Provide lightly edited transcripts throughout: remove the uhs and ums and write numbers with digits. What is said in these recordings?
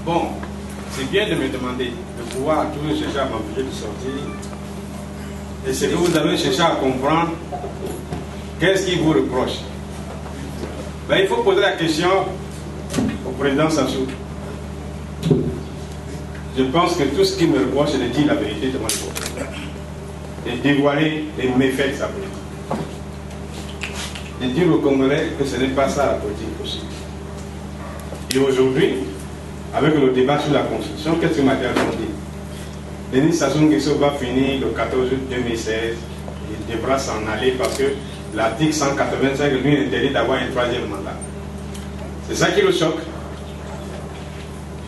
Bon, c'est bien de me demander, de pouvoir toujours chercher à m'empêcher de sortir. Et ce que vous avez cherché à comprendre, qu'est-ce qu'il vous reproche? Ben, il faut poser la question au président Sassou. Je pense que tout ce qu'il me reproche, c'est de dire la vérité devant le peuple. Et dévoiler les méfaits de sa politique. Et dire aux Congolais que ce n'est pas ça la politique possible. Et aujourd'hui, avec le débat sur la Constitution, qu'est-ce que Mathieu a dit? Denis Sassou Nguesso va finir le 14 août 2016. Il devra s'en aller parce que l'article 185 lui interdit d'avoir un troisième mandat. C'est ça qui le choque.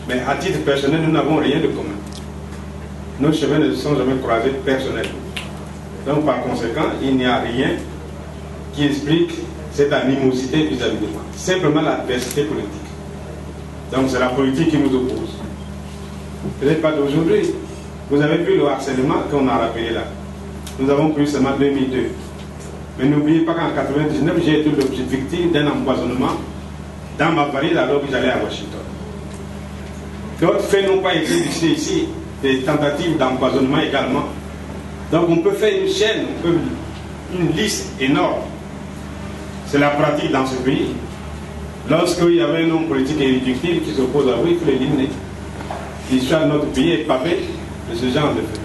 Mais à titre personnel, nous n'avons rien de commun. Nos chemins ne se sont jamais croisés personnellement. Donc par conséquent, il n'y a rien qui explique cette animosité vis-à-vis de moi. Simplement l'adversité politique. Donc c'est la politique qui nous oppose. Peut-être pas d'aujourd'hui. Vous avez vu le harcèlement qu'on a rappelé là. Nous avons pris seulement 2002. Mais n'oubliez pas qu'en 1999, j'ai été victime d'un empoisonnement dans ma valise alors que j'allais à Washington. D'autres faits n'ont pas été listés ici, des tentatives d'empoisonnement également. Donc on peut faire une chaîne, une liste énorme. C'est la pratique dans ce pays. Lorsqu'il y avait un homme politique irréductible qui s'oppose à vous, il faut l'éliminer. L'histoire de notre pays est pavée de ce genre de faits.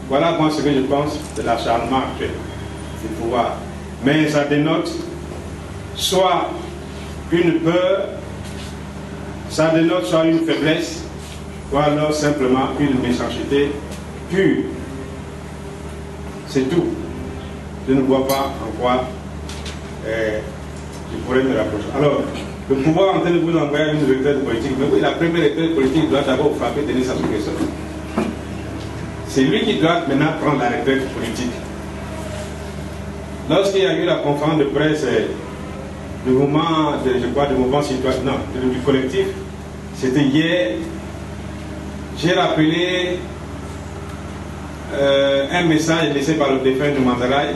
Voilà moi ce que je pense de l'acharnement actuel du pouvoir. Mais ça dénote soit une peur, ça dénote soit une faiblesse, ou alors simplement une méchanceté pure. C'est tout. Je ne vois pas en quoi je pourrais me rapprocher. Alors, le pouvoir en train de vous envoyer une retraite politique, mais oui, la première retraite politique doit d'abord frapper Denis Sassou Nguesso. C'est lui qui doit maintenant prendre la retraite politique. Lorsqu'il y a eu la conférence de presse du mouvement, je crois, du mouvement citoyen, non, du collectif, c'était hier, j'ai rappelé un message laissé par le défunt de Manzaraï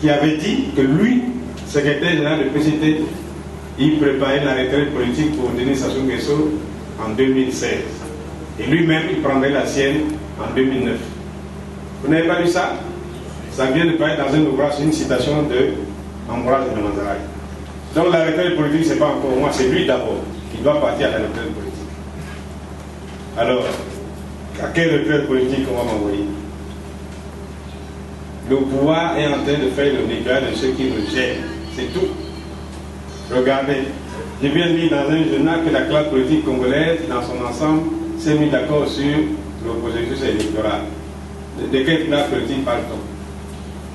qui avait dit que lui, secrétaire général de PCT, il préparait la retraite politique pour Denis Sassou Nguesso en 2016. Et lui-même, il prendrait la sienne en 2009. Vous n'avez pas lu ça? Ça vient de paraître dans un ouvrage, une citation de Ambroise de Manzaraï. Donc la retraite politique, ce n'est pas encore moi, c'est lui d'abord qui doit partir à la retraite politique. Alors, à quelle retraite politique on va m'envoyer? Le pouvoir est en train de faire le nettoyage de ceux qui nous gênent. C'est tout. Regardez, je viens de lire dans un journal que la classe politique congolaise, dans son ensemble, s'est mis d'accord sur le processus électoral. De quelle classe politique parle-t-on?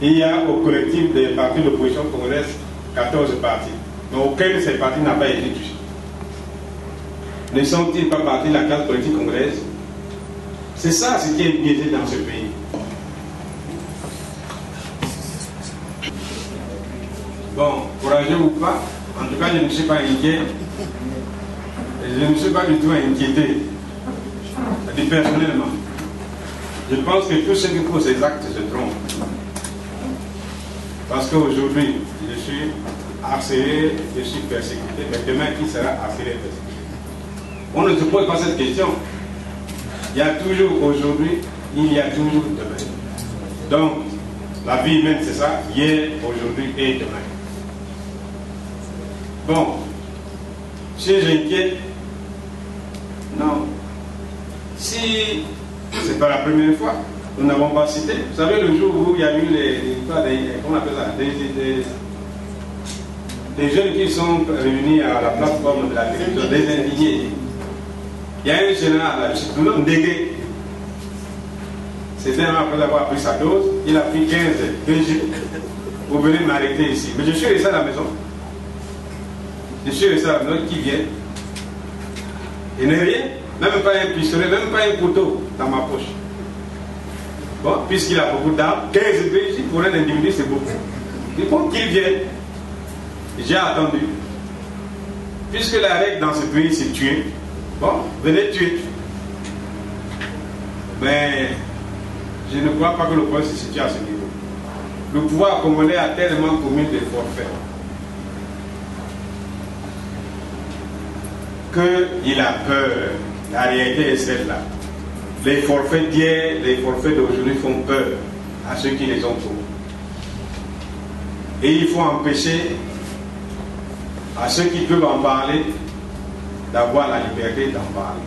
Il y a au collectif des partis d'opposition congolaise 14 partis. Mais aucun de ces partis n'a pas été touché. Ne sont-ils pas partis de la classe politique congolaise? C'est ça ce qui est biaisé dans ce pays. Bon, courageux ou pas, en tout cas je ne suis pas inquiet. Je ne suis pas du tout inquiété. Personnellement. Je pense que tous ceux qui posent ces actes se trompent. Parce qu'aujourd'hui, je suis harcelé, je suis persécuté, mais demain, qui sera harcelé et persécuté? On ne se pose pas cette question. Il y a toujours aujourd'hui, il y a toujours demain. Donc, la vie humaine, c'est ça, hier, aujourd'hui et demain. Bon, suis-je inquiet? Non. Si c'est pas la première fois, nous n'avons pas cité. Vous savez, le jour où il y a eu comment on appelle ça, des jeunes qui sont réunis à la plateforme de la télévision, des indignés. Il y a un général, le nom Ndégué. C'était après avoir pris sa dose, il a pris 15 PG. Vous venez m'arrêter ici. Mais je suis resté à la maison. Je suis resté à la maison, qui vient? Il n'est rien. Même pas un pistolet, même pas un couteau dans ma poche. Bon, puisqu'il a beaucoup d'armes, 15 PJ pour un individu, c'est beaucoup. Il faut qu'il vienne. J'ai attendu. Puisque la règle dans ce pays, c'est tuer. Bon, venez tuer. Mais je ne crois pas que le problème se situe à ce niveau. Le pouvoir congolais a tellement commis des forfaits. qu'il a peur. La réalité est celle-là. Les forfaits d'hier, les forfaits d'aujourd'hui font peur à ceux qui les ont pour. Et il faut empêcher à ceux qui peuvent en parler d'avoir la liberté d'en parler.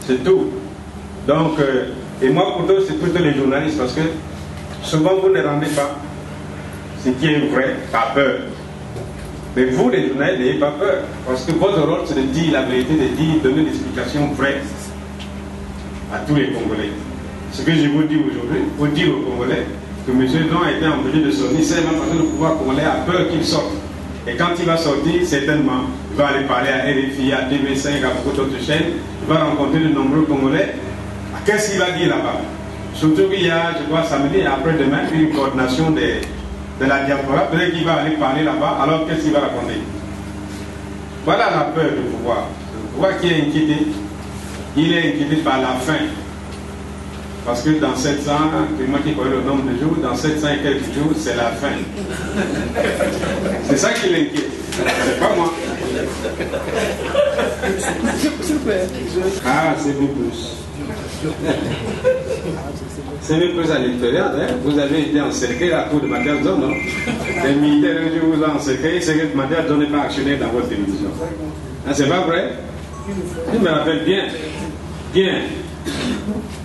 C'est tout. Donc, et moi plutôt, c'est plutôt les journalistes, parce que souvent vous ne rendez pas ce qui est vrai, pas peur. Mais vous, les journalistes, n'ayez pas peur, parce que votre rôle, c'est de dire la vérité, de donner des explications vraies à tous les Congolais. Ce que je vous dis aujourd'hui, pour dire aux Congolais que M. Don a été empêché de sortir, c'est même parce que le pouvoir congolais a peur qu'il sorte. Et quand il va sortir, certainement, il va aller parler à RFI, à TV5, à beaucoup d'autres chaînes, il va rencontrer de nombreux Congolais. Qu'est-ce qu'il va dire là-bas? Surtout qu'il y a, je crois, samedi et après-demain, une coordination de la diaspora. Peut-être qu'il va aller parler là-bas, alors qu'est-ce qu'il va raconter? Voilà la peur du pouvoir. Le pouvoir qui est inquiété, il est inquiété par la faim. Parce que dans 700, c'est moi qui connais le nombre de jours, dans 700 et quelques jours, c'est la fin. C'est ça qui l'inquiète. C'est pas moi. Ah, c'est mieux plus. C'est mieux plus à l'extérieur. Hein? Vous avez été encerclé à cause de Mathias Zone, non? Les militaires, un jour, vous ont encerclé, c'est que Mathias Zone n'est pas actionnaire dans votre télévision. Ah, c'est pas vrai? Je me rappelle bien. Bien.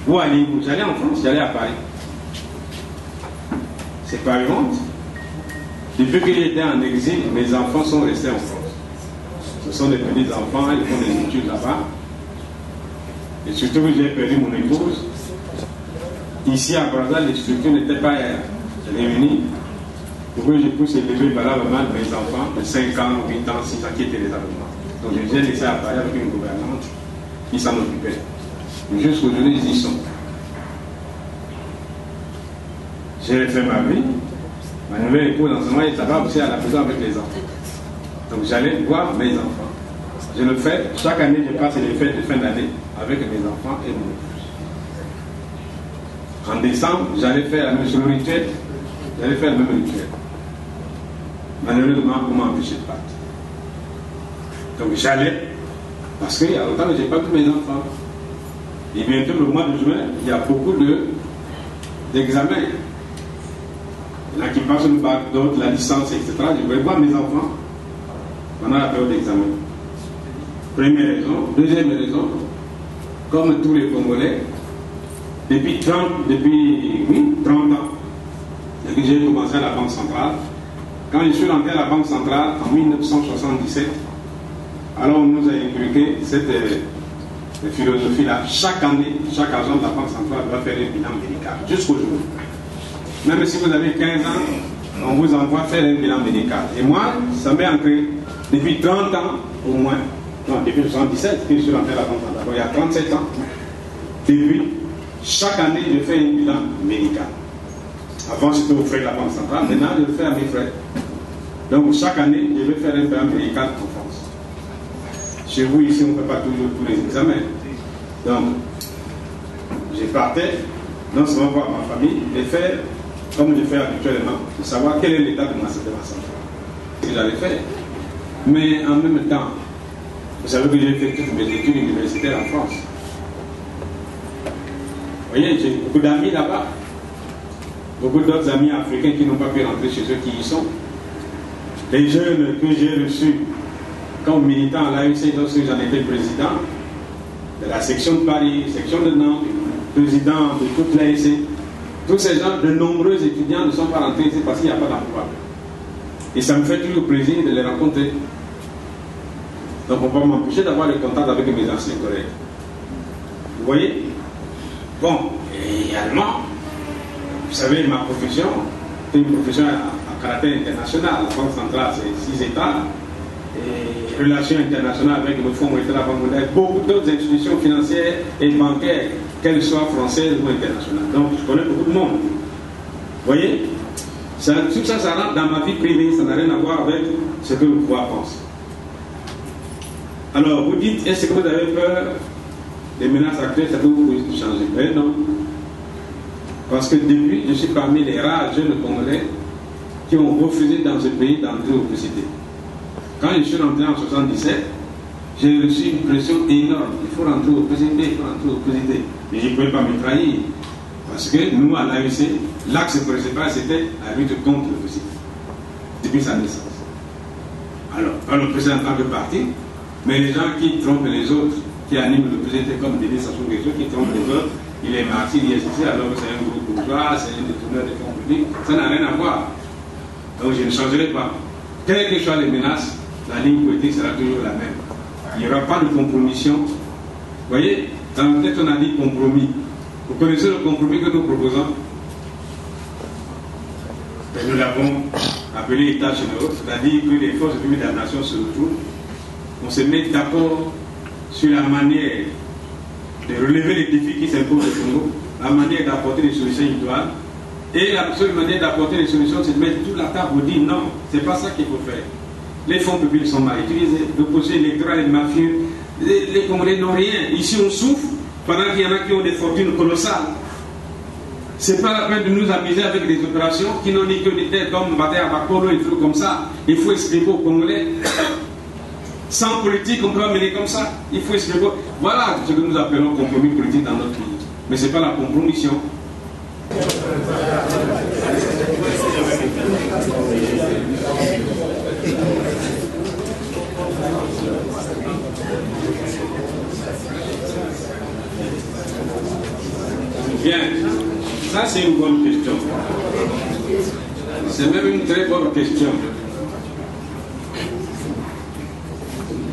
Où allez-vous? J'allais en France, j'allais à Paris. C'est pas une honte. Depuis que j'étais en exil, mes enfants sont restés en France. Ce sont des petits enfants, ils font des études là-bas. Et surtout que j'ai perdu mon épouse. Ici à Brazzaville, les structures n'étaient pas réunies pour que je puisse élever valablement mes enfants de 5 ans, 8 ans, 6 ans qui étaient les Allemands. Donc je les ai laissés à Paris avec une gouvernante qui s'en occupait. Jusqu'aujourd'hui, ils y sont. J'ai refait ma vie. Ma nouvelle épouse en ce moment est là-bas aussi à la maison avec les enfants. Donc j'allais voir mes enfants. Je le fais. Chaque année, je passe les fêtes de fin d'année avec mes enfants et mon épouse. En décembre, j'allais faire la même chose, le rituel. J'allais faire le même rituel. Malheureusement, on m'a empêché de partir. Donc j'allais, parce qu'il y a longtemps que je n'ai pas vu mes enfants. Et bientôt, le mois de juin, il y a beaucoup d'examens. Il y en a qui passent le bac, d'autres la licence, etc. Je vais voir mes enfants pendant la période d'examen. Première raison. Deuxième raison, comme tous les Congolais, depuis 30 ans, depuis que j'ai commencé à la Banque centrale, quand je suis rentré à la Banque centrale en 1977, alors on nous a inculqué cette philosophie-là. Chaque année, chaque agent de la Banque centrale doit faire un bilan médical, jusqu'aujourd'hui. Même si vous avez 15 ans, on vous envoie faire un bilan médical. Et moi, ça m'est ancré depuis 30 ans au moins, non, depuis 1977 que je suis rentré à la Banque centrale, il y a 37 ans. Depuis, chaque année, je fais un bilan médical. Avant, c'était aux frais de la Banque centrale, maintenant, je le fais à mes frais. Donc, chaque année, je vais faire un bilan médical en France. Chez vous, ici, on ne fait pas toujours tous les examens. Donc, je partais, non seulement voir ma famille, mais faire, comme je fais habituellement, de savoir quel est l'état de ma santé. Ce que j'allais faire. Mais en même temps, vous savez que j'ai fait toutes mes études universitaires en France. Vous voyez, j'ai beaucoup d'amis là-bas. Beaucoup d'autres amis africains qui n'ont pas pu rentrer chez eux qui y sont. Les jeunes que j'ai reçus comme militant à l'AEC, lorsque j'en étais président de la section de Paris, section de Nantes, président de toute l'AEC, tous ces gens, de nombreux étudiants ne sont pas rentrés ici parce qu'il n'y a pas d'emploi. Et ça me fait toujours plaisir de les rencontrer. Donc on ne peut pas m'empêcher d'avoir le contact avec mes anciens collègues. Vous voyez? Bon, et également, vous savez, ma profession, c'est une profession à caractère international. La Banque centrale, c'est 6 États. Et relations internationales avec le Fonds monétaire, la Banque mondiale, beaucoup d'autres institutions financières et bancaires, qu'elles soient françaises ou internationales. Donc, je connais beaucoup de monde. Vous voyez? Tout ça, ça rentre dans ma vie privée, ça n'a rien à voir avec ce que le pouvoir pense. Alors, vous dites, est-ce que vous avez peur des menaces actuelles, ça peut vous changer? Mais non. Parce que depuis, je suis parmi les rares jeunes Congolais qui ont refusé dans ce pays d'entrer au précité. Quand je suis rentré en 77, j'ai reçu une pression énorme. Il faut rentrer au président, il faut rentrer au président. Mais je ne pouvais pas me trahir. Parce que nous, à l'AEC, l'axe principal, c'était la lutte contre le président. Depuis sa naissance. Alors, pas le président en tant que parti, mais les gens qui trompent les autres, qui animent le président comme Denis Sassou Nguesso, qui trompent les autres, il est martyr, il est ceci, alors que c'est un groupe bourgeois, c'est un détourneur des fonds publics, ça n'a rien à voir. Donc je ne changerai pas. Quelles que soient les menaces, la ligne politique sera toujours la même. Il n'y aura pas de compromission. Vous voyez, dans notre tête, on a dit compromis. Vous connaissez le compromis que nous proposons? Et nous l'avons appelé État généraux, c'est-à-dire que les forces publiques de la nation se retrouvent. On se met d'accord sur la manière de relever les défis qui s'imposent au Congo, la manière d'apporter des solutions idoines. Et la seule manière d'apporter des solutions, c'est de mettre toute la table pour dire non, c'est pas ça qu'il faut faire. Les fonds publics sont mal utilisés, l'opposition électorale est mafieux, les Congolais n'ont rien. Ici, on souffre pendant qu'il y en a qui ont des fortunes colossales. C'est pas la peine de nous amuser avec des opérations qui n'ont ni queue ni tête, comme Bataille à Bakolo et tout comme ça. Il faut expliquer aux Congolais. Sans politique, on peut pas mener comme ça. Il faut expliquer. Voilà ce que nous appelons compromis politique dans notre pays. Mais ce n'est pas la compromission. Bien, ça c'est une bonne question. C'est même une très bonne question.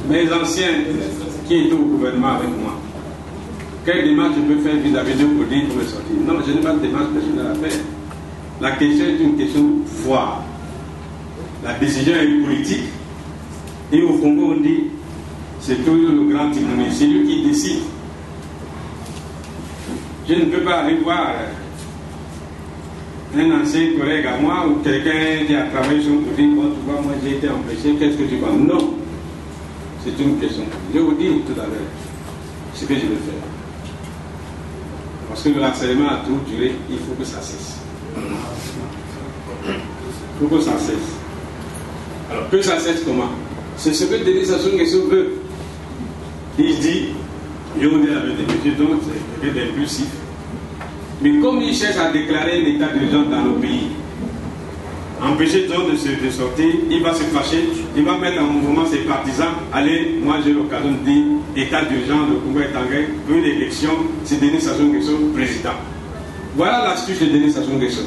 Mes anciens qui étaient au gouvernement avec moi, quelle démarche je peux faire vis-à-vis d'eux pour dire pour me sortir? Non, je n'ai pas de démarche personnelle à faire. La question est une question de foi. La décision est politique. Et au Congo, on dit, c'est toujours le grand timonier, c'est lui qui décide. Je ne peux pas aller voir un ancien collègue à moi ou quelqu'un qui a travaillé sur pour dire, bon, tu vois, moi j'ai été empêché, qu'est-ce que tu vois? Non. C'est une question. Je vais vous dire tout à l'heure ce que je vais faire. Parce que le harcèlement a trop duré, il faut que ça cesse. Il faut que ça cesse. Alors, que ça cesse comment? C'est ce que Denis Sassou Nguesso veut. Il dit, je vous dis avec des métiers d'autres, c'est d'impulsif. Mais comme il cherche à déclarer un état d'urgence dans le pays, empêcher les gens de sortir, il va se fâcher, il va mettre en mouvement ses partisans. Allez, moi j'ai l'occasion de dire, état d'urgence, le Congo est en guerre, une élection, c'est Denis Sassou Nguesso président. Voilà l'astuce de Denis Sassou Nguesso.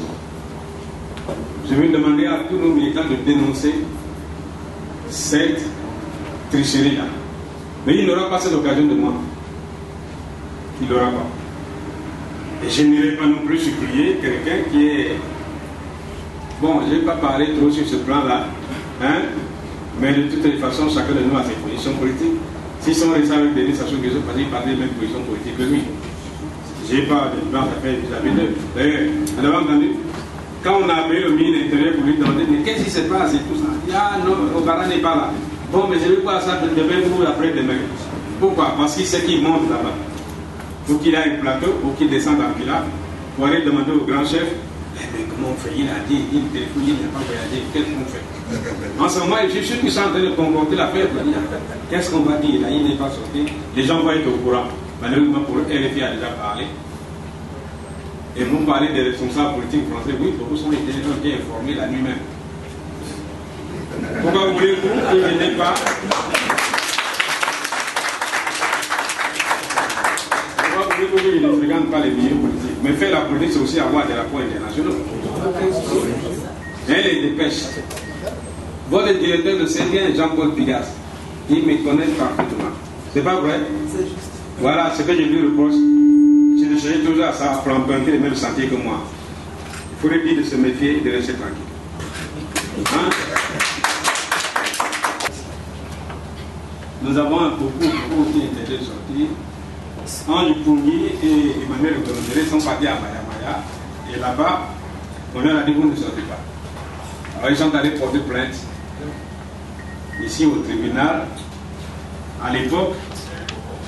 Je vais demander à tous nos militants de dénoncer cette tricherie-là. Mais il n'aura pas cette occasion de moi. Il n'aura pas. Et je n'irai pas non plus supplier quelqu'un qui est... Bon, je ne vais pas parler trop sur ce plan-là, hein? Mais de toutes les façons, chacun de nous a ses positions politiques. S'ils sont restés avec Denis Sassou Nguesso, parce qu'ils parlent des mêmes positions politiques que lui. Je n'ai pas de blanc à faire vis-à-vis d'eux. D'ailleurs, vous avez entendu, quand on a appelé le ministre de l'Intérieur pour lui demander, mais qu'est-ce qui se passe et tout ça? Il dit, ah non, Obara n'est pas là. Bon, mais je vais voir ça demain ou après-demain. Pourquoi? Parce qu'il sait qu'il monte là-bas. Faut qu'il ait un plateau, faut qu'il descende en pilote, pour aller demander au grand chef, mais comment on fait? Il a dit, il n'a pas voyagé, qu'est-ce qu'on fait? En ce moment, je suis sûr qu'ils sont en train de concocter l'affaire pour dire, qu'est-ce qu'on va dire? Là, il n'est pas sorti. Les gens vont être au courant. Malheureusement pour eux, RFI a déjà parlé. Et vous parlez des responsables politiques français, oui, beaucoup sont intelligents, bien informés la nuit même. Pourquoi voulez-vous que je n'ai pas... Je ne fréquente pas les milieux politiques. Mais faire la politique, c'est aussi avoir des rapports internationaux. Et les dépêches. Votre directeur de Saint-Bien, Jean-Paul Pigas, il me connaît parfaitement. C'est pas vrai? C'est juste. Voilà ce que je lui reproche. Je cherche toujours à ça, pour emprunter les mêmes sentiers que moi. Il faudrait dire de se méfier et de rester tranquille. Hein? Nous avons beaucoup qui étaient sortis. Ange Pungi et Emmanuel Gondéré sont partis à Maya. Et là-bas, on leur a dit, vous ne sortez pas. Alors ils sont allés porter plainte ici au tribunal. À l'époque,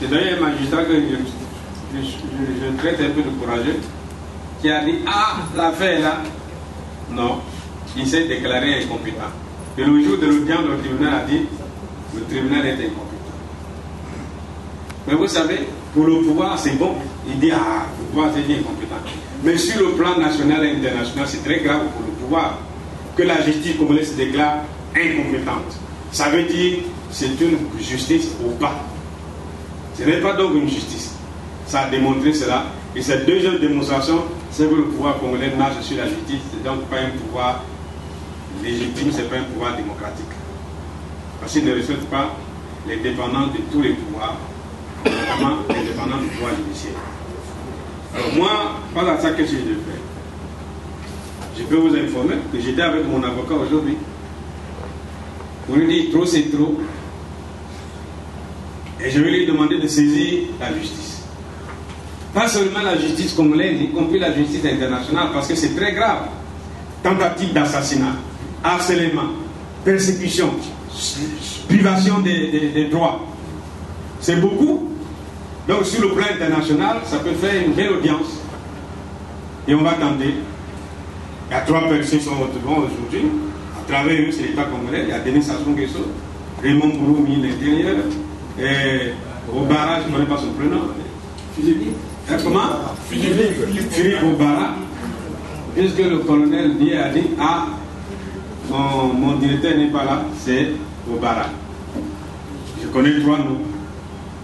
c'est d'ailleurs un magistrat que je traite un peu de courageux, qui a dit, ah, l'affaire là, non, il s'est déclaré incompétent. Et le jour de l'audience, le tribunal a dit, le tribunal est incompétent. Mais vous savez, pour le pouvoir, c'est bon. Il dit, ah, le pouvoir, c'est incompétent. Mais sur le plan national et international, c'est très grave pour le pouvoir que la justice congolaise se déclare incompétente. Ça veut dire que c'est une justice au bas. Ce n'est pas donc une justice. Ça a démontré cela. Et cette deuxième démonstration, c'est que le pouvoir congolais marche sur la justice. C'est donc pas un pouvoir légitime, ce n'est pas un pouvoir démocratique. Parce qu'il ne respecte pas les dépendances de tous les pouvoirs, notamment les dépendances du pouvoir judiciaire. Alors moi, pas à ça que j'ai de faire. Je peux vous informer que j'étais avec mon avocat aujourd'hui. On lui dit trop c'est trop. Et je vais lui demander de saisir la justice. Pas seulement la justice congolaise, y compris la justice internationale, parce que c'est très grave. Tentative d'assassinat, harcèlement, persécution, privation des droits. C'est beaucoup. Donc sur le plan international, ça peut faire une belle audience. Et on va tenter. Il y a 3 personnes qui sont retrouvées aujourd'hui. À travers eux, c'est l'État congolais. Il y a Denis Sassou Nguesso, Raymond Bouroumi, l'intérieur, et Obara, je ne connais pas son prénom. Philippe. Comment Philippe Obara. Puisque le colonel Dié a dit, ah, mon directeur n'est pas là, c'est Obara. Je connais 3 noms.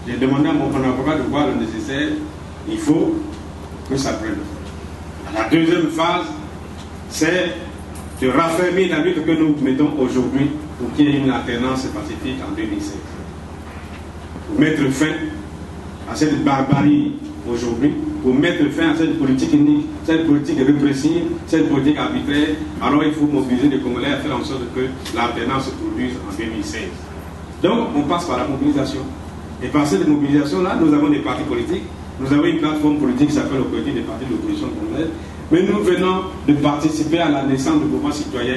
J'ai demandé à mon avocat de voir le nécessaire. Il faut que ça prenne. La deuxième phase, c'est de raffermir la lutte que nous mettons aujourd'hui pour qu'il y ait une alternance pacifique en 2016. Pour mettre fin à cette barbarie aujourd'hui, pour mettre fin à cette politique unique, cette politique répressive, cette politique arbitraire, alors il faut mobiliser les Congolais à faire en sorte que l'alternance se produise en 2016. Donc on passe par la mobilisation. Et par cette mobilisation-là, nous avons des partis politiques, nous avons une plateforme politique qui s'appelle le Comité des partis de l'opposition congolaise, mais nous venons de participer à la naissance du mouvement citoyen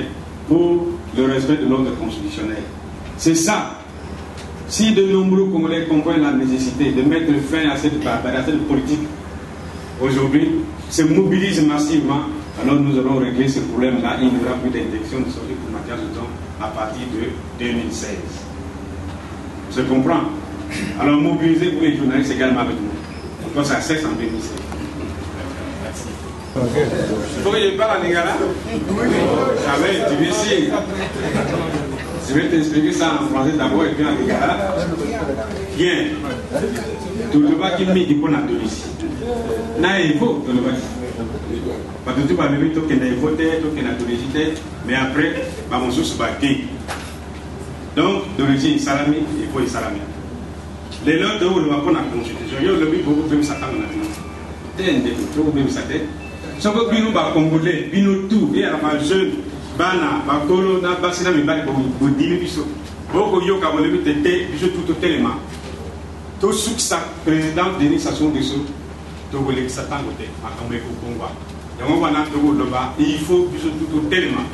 pour le respect de l'ordre constitutionnel. C'est ça. Si de nombreux Congolais comprennent la nécessité de mettre fin à cette barbarie, à cette politique, aujourd'hui, se mobilisent massivement, alors nous allons régler ce problème-là. Il n'y aura plus d'injection de sortie pour Mathias Johnson à partir de 2016. Je comprends. Alors mobiliser pour les journalistes également avec nous. Parce que ça cesse en 2016. Il faut que je parle en lingala. Tu veux ici. Je vais t'expliquer ça en français d'abord et puis en lingala. Bien. Tout le bas qui met du bon à ici. N'a il faut tout le bas. Parce que tu vas lever tout qui n'a voté, tout qui n'a tout mais après, mon sous baqué. Donc, d'origine salami, il faut y salami. Les lots de le vapon à la constitution, il y a le but pour vous faire ça dans la vie. T'es un défaut, vous pouvez ça tête. Sauf que nous, Congolais, nous tout, et à la jeune, Bana, Bakolo, Nabasina, mais pas pour 10 000 biso. Beaucoup de gens qui ont été tout tellement. Tout ce que ça, président Denis Sassou Nguesso, tout le monde s'attend au thé, à Kamé Kongwa. Donc, on va là, il faut tout tellement.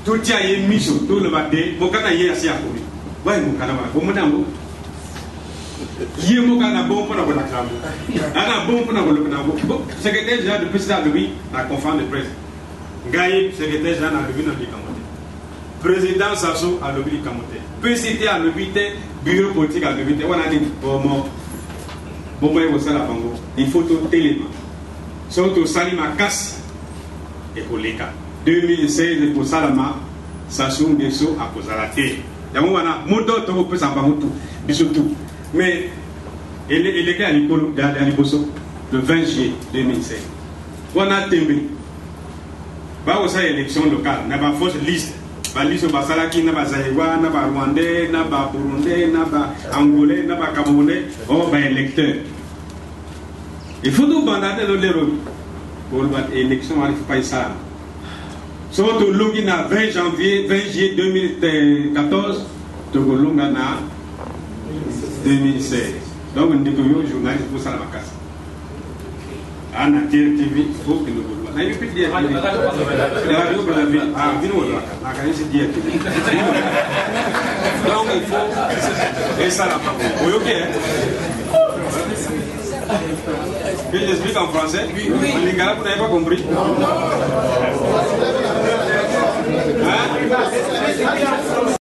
Tout y a mis sur tout le bâté, mon canard y est assez à courir. Ouais, mon canard, bon, madame. Il y a un bon pour la crame. Un bon pour la secrétaire général du président de lui, la conférence de presse. Gaïe, secrétaire général à l'Obi dans le Camoté. Président Sassou à l'Obi du Camoté. PCT à l'Obi, bureau politique à l'Obi. On a dit, bon, il faut tout élément. Surtout Salima Kass et Koleka. 2016 pour Salama, Sassou Nguesso à Kozalate. Yamouana, Moto, Togo, Pesampamutu, Bisoutou. Mais il est à l'Iboso le 20 juillet 2016. On a tombé. Bah, on a élection locale, on a une fausse liste. La liste de Basalaki, n'a pas Zaïwa, n'a pas Rwandais, n'a pas Burundais, n'a pas Angolais, n'a pas Camerounais. Oh, bah, électeur. Il faut nous bandader dans les rôles. Pour l'élection, il ne faut pas y ça. Sauf que l'Ogi na 20 juillet 2014, Togo Longa na 2016. Donc, on dit que le journaliste pour ça la casse. On a TV, il faut que nous voulons. On a eu plus de dire. La radio pour la vie. Ah, nous voulons. On a gagné cette dire. Donc, il faut. Et ça la part. Oui, ok. Je l'explique en français. En lingala, vous n'avez pas compris. Hein?